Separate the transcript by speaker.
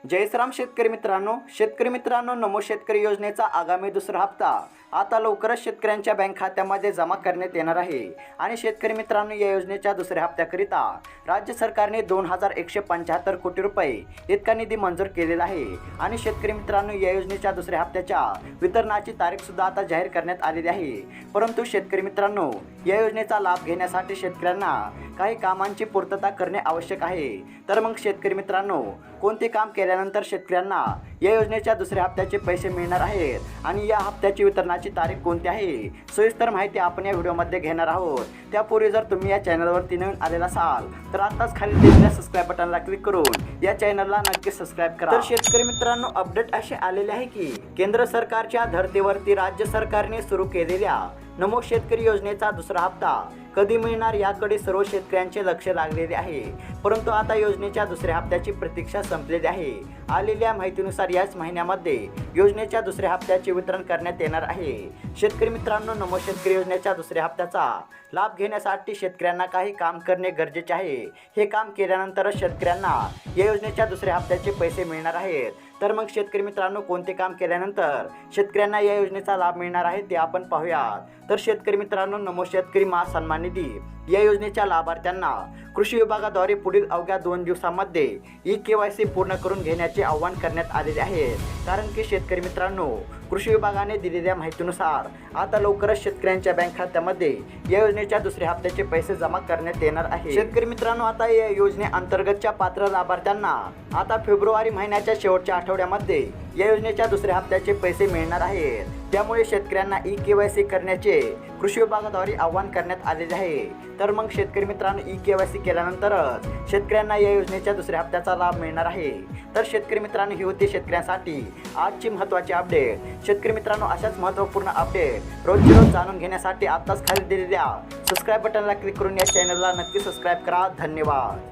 Speaker 1: जय श्रीराम शेतकरी मित्रांनो नमो शेतकरी योजनेचा आगामी दुसरा हप्ता आता लवकरच शेतकऱ्यांच्या बँक खात्यामध्ये जमा करण्यात येणार आहे। आणि शेतकरी मित्रांनो या योजनेच्या दुसऱ्या हप्त्याकरिता राज्य सरकारने 2175 कोटी रुपये इतका निधी मंजूर केलेला आहे। आणि शेतकरी मित्रांनो या योजनेच्या दुसऱ्या हप्त्याच्या वितरणाची तारीख सुद्धा आता जाहीर करण्यात आलेली आहे। परंतु शेतकरी मित्रांनो या योजनेचा लाभ घेण्यासाठी शेतकऱ्यांना काही कामांची पूर्तता करणे आवश्यक आहे। तर मग शेतकरी मित्रांनो कोणते काम केल्यानंतर शेतकऱ्यांना या योजनेच्या दुसऱ्या हप्त्याचे पैसे मिळणार आहेत आणि या हप्त्याची वितरणाची तारीख कोणती आहे, सविस्तर माहिती आपण या व्हिडिओमध्ये घेणार आहोत। त्यापूर्वी जर तुम्ही या चॅनलवरती नवीन आलेला असाल तर आताच खाली दिलेल्या सबस्क्राइब बटनला क्लिक करून या चॅनलला नक्की सबस्क्राइब करा। तर शेतकरी मित्रांनो अपडेट असे आलेले आहे की केंद्र सरकारच्या धर्तीवरती राज्य सरकारने सुरू केलेल्या नमो शेतकरी योजनेचा दुसरा हप्ता कधी मिळणार याकडे सर्व शेतकऱ्यांचे लक्ष लागलेले आहे। परंतु आता योजनेच्या दुसऱ्या हप्त्याची प्रतीक्षा संपलेली आहे। आलेल्या माहितीनुसार याच महिन्यामध्ये योजनेच्या दुसऱ्या हप्त्याचे वितरण करण्यात येणार आहे। शेतकरी मित्रांनो नमो शेतकरी योजनेच्या दुसऱ्या हप्त्याचा लाभ घेण्यासाठी शेतकऱ्यांना काही काम करणे गरजेचे आहे। हे काम केल्यानंतरच शेतकऱ्यांना या योजनेच्या दुसऱ्या हप्त्याचे पैसे मिळणार आहेत। तर मग शेतकरी मित्रांनो कोणते काम केल्यानंतर शेतकऱ्यांना या योजनेचा लाभ मिळणार आहे ते आपण पाहूयात। तर शेतकरी मित्रांनो नमो शेतकरी महासन्मान निधी या योजनेच्या लाभार्थ्यांना कृषी विभागाद्वारे पुढील अवघ्या 2 दिवसांमध्ये ई-KYC पूर्ण करून घेण्याचे आवाहन करण्यात आलेले आहे। कारण की शेतकरी मित्रांनो कृषी विभागाने दिलेल्या माहितीनुसार आता लवकरच शेतकऱ्यांच्या बँक खात्यामध्ये या योजनेच्या दुसऱ्या हप्त्याचे पैसे जमा करण्यात येणार आहे। शेतकरी मित्रांनो आता या योजनेअंतर्गतच्या पात्र लाभार्थ्यांना आता फेब्रुवारी महिन्याच्या शेवटच्या आठवड्यामध्ये या योजनेच्या दुसऱ्या हप्त्याचे पैसे मिळणार आहेत। त्यामुळे शेतकऱ्यांना ई-KYC करण्याचे कृषी विभागाद्वारे आवाहन करण्यात आलेले आहे। तर मग शेतकरी मित्रांनो ई-KYC केल्यानंतरच शेतकऱ्यांना या योजनेच्या दुसऱ्या हप्त्याचा लाभ मिळणार आहे। तर शेतकरी मित्रांनो ही होती शेतकऱ्यांसाठी आजची महत्त्वाची अपडेट। शेतकरी मित्रांनो अशाच महत्त्वपूर्ण अपडेट रोजची रोज जाणून घेण्यासाठी आताच खाली दिलेल्या सबस्क्राइब बटनला क्लिक करून या चॅनलला नक्की सबस्क्राइब करा। धन्यवाद।